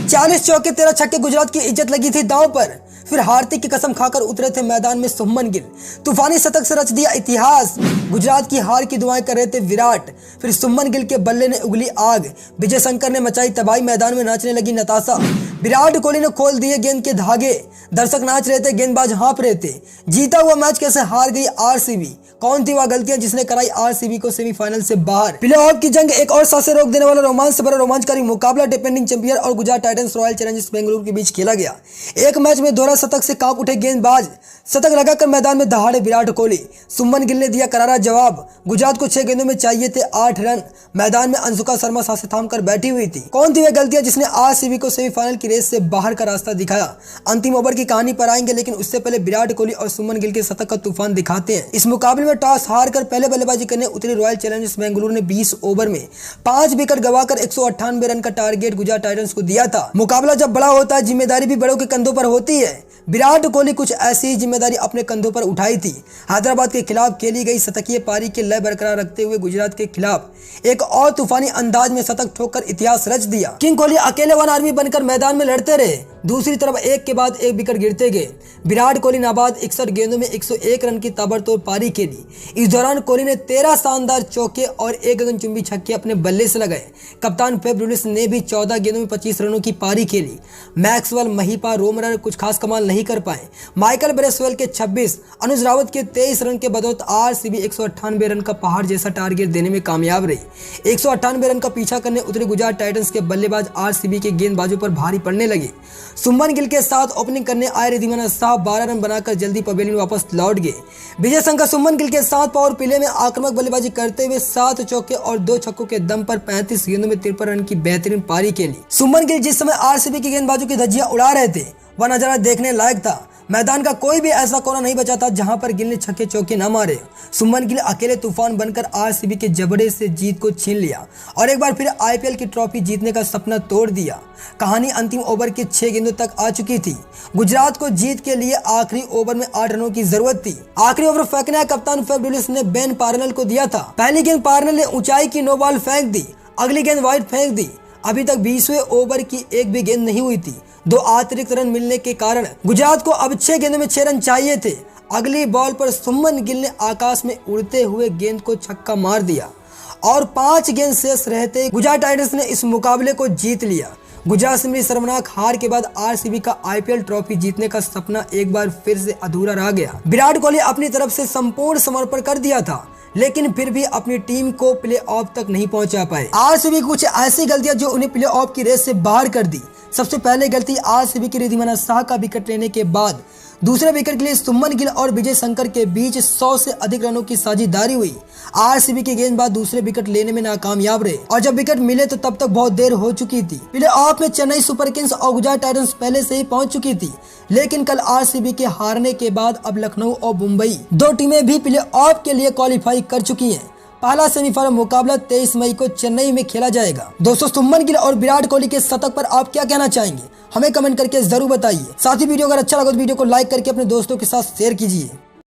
40 चौके 13 छक्के, गुजरात की इज्जत लगी थी दांव पर। फिर हार्दिक की कसम खाकर उतरे थे मैदान में शुभमन गिल। तूफानी शतक से रच दिया इतिहास। गुजरात की हार की दुआएं कर रहे थे विराट। फिर शुभमन गिल के बल्ले ने उगली आग। विजय शंकर ने मचाई तबाही, मैदान में नाचने लगी नताशा। विराट कोहली ने खोल दिए गेंद के धागे। दर्शक नाच रहे थे, गेंदबाज हाँप रहे थे। जीता हुआ मैच कैसे हार गई आरसीबी? कौन थी वह गलतियां जिसने कराई आरसीबी को सेमीफाइनल से बाहर? प्लेऑफ की जंग एक और सांस से रोक देने वाला रोमांच से भरा रोमांचकारी मुकाबला डिफेंडिंग चैंपियन और Gujarat Titans royal Challengers Bengaluru के बीच खेला गया। एक मैच में दोहरा शतक से कांप उठे गेंदबाज। शतक लगाकर मैदान में दहाड़े विराट कोहली। शुभमन गिल ने दिया करारा जवाब। गुजरात को 6 गेंदों में चाहिए थे 8 रन। मैदान में अंशुका शर्मा सांसें थामकर बैठी हुई थी। कौन थी वह गलतियां जिसने आरसीबी को सेमीफाइनल की रेस से बाहर का रास्ता दिखाया? अंतिम ओवर की कहानी पर आएंगे, लेकिन उससे पहले विराट कोहली और शुभमन गिल के शतक का तूफान दिखाते हैं। इस मुकाबले में टॉस हारकर पहले बल्लेबाजी करने उतरी रॉयल चैलेंजर्स बेंगलुरु ने 20 ओवर में 5 विकेट गंवाकर 198 रन का टारगेट गुजरात टाइटंस को दिया था। मुकाबला जब बड़ा होता है, जिम्मेदारी भी बड़ों के कंधों पर होती है। विराट कोहली कुछ ऐसी ही जिम्मेदारी अपने कंधों पर उठाई थी। हैदराबाद के खिलाफ खेली गई शतकीय पारी के लय बरकरार रखते हुए गुजरात के खिलाफ एक और तूफानी अंदाज में शतक ठोककर इतिहास रच दिया। किंग कोहली अकेले वन आर्मी बनकर मैदान में लड़ते रहे। दूसरी तरफ एक के बाद एक विकेट गिरते गए। विराट कोहली नाबाद 61 गेंदों में 101 रन की ताबड़तोड़ पारी खेली। इस दौरान कोहली ने 13 शानदार चौके और 1 गगनचुंबी छक्के अपने बल्ले से लगाए। कप्तान फेब डुप्लेसिस ने भी 14 गेंदों में 25 रनों की पारी खेली। मैक्सवेल, महिपा, रोमरर कुछ खास कमाल नहीं कर पाए। माइकल ब्रेसवेल के 26, अनुज रावत के 23 रन के बदौलत आरसीबी 198 रन का पहाड़ जैसा टारगेट देने में कामयाब रही। 198 रन का पीछा करने उतरे गुजरात टाइटंस के बल्लेबाज आरसीबी के गेंदबाजों पर भारी पड़ने लगे। शुभमन गिल के साथ ओपनिंग करने आए रिद्धिमान साहब 12 रन बनाकर जल्दी पवेलियन वापस लौट गए। विजय शंकर शुभमन गिल के साथ पावर प्ले में आक्रामक बल्लेबाजी करते हुए 7 चौके और 2 छक्कों के दम पर 35 गेंदों में 53 रन की बेहतरीन पारी खेली। शुभमन गिल जिस समय आरसीबी के गेंदबाजों की धज्जियां उड़ा रहे थे, वह नजारा देखने लायक था। मैदान का कोई भी ऐसा कोना नहीं बचा था जहां पर गिल ने छक्के चौके न मारे। शुभमन गिल अकेले तूफान बनकर आरसीबी के जबड़े से जीत को छीन लिया और एक बार फिर आईपीएल की ट्रॉफी जीतने का सपना तोड़ दिया। कहानी अंतिम ओवर के 6 गेंदों तक आ चुकी थी। गुजरात को जीत के लिए आखिरी ओवर में 8 रनों की जरूरत थी। आखिरी ओवर फेंकने कप्तान फेब डुप्लेसिस ने बेन पार्नेल को दिया था। पहली गेंद पार्नेल ने ऊंचाई की नो बॉल फेंक दी, अगली गेंद वाइड फेंक दी। अभी तक 20वें ओवर की एक भी गेंद नहीं हुई थी। 2 अतिरिक्त रन मिलने के कारण गुजरात को अब 6 गेंदों में 6 रन चाहिए थे। अगली बॉल पर शुभमन गिल ने आकाश में उड़ते हुए गेंद को छक्का मार दिया और 5 गेंद शेष रहते गुजरात टाइटंस ने इस मुकाबले को जीत लिया। गुजरात से मिली शर्मनाक हार के बाद आरसीबी का आईपीएल ट्रॉफी जीतने का सपना एक बार फिर से अधूरा रह गया। विराट कोहली अपनी तरफ से संपूर्ण समर्पण कर दिया था, लेकिन फिर भी अपनी टीम को प्ले ऑफ तक नहीं पहुंचा पाए। आरसीबी कुछ ऐसी गलतियां जो उन्हें प्ले ऑफ की रेस से बाहर कर दी। सबसे पहले गलती आरसीबी के रिद्धिमान साह का विकेट लेने के बाद दूसरे विकेट के लिए शुभमन गिल और विजय शंकर के बीच 100 से अधिक रनों की साझेदारी हुई। आरसीबी के गेंदबाज दूसरे विकेट लेने में नाकामयाब रहे और जब विकेट मिले तो तब तक बहुत देर हो चुकी थी। प्ले ऑफ में चेन्नई सुपर किंग्स और गुजरात टाइटंस पहले से ही पहुंच चुकी थी, लेकिन कल आरसीबी के हारने के बाद अब लखनऊ और मुंबई 2 टीमें भी प्ले ऑफ के लिए क्वालिफाई कर चुकी हैं। पहला सेमीफाइनल मुकाबला 23 मई को चेन्नई में खेला जाएगा। दोस्तों, शुभमन गिल और विराट कोहली के शतक पर आप क्या कहना चाहेंगे? हमें कमेंट करके जरूर बताइए। साथ ही वीडियो अगर अच्छा लगा तो वीडियो को लाइक करके अपने दोस्तों के साथ शेयर कीजिए।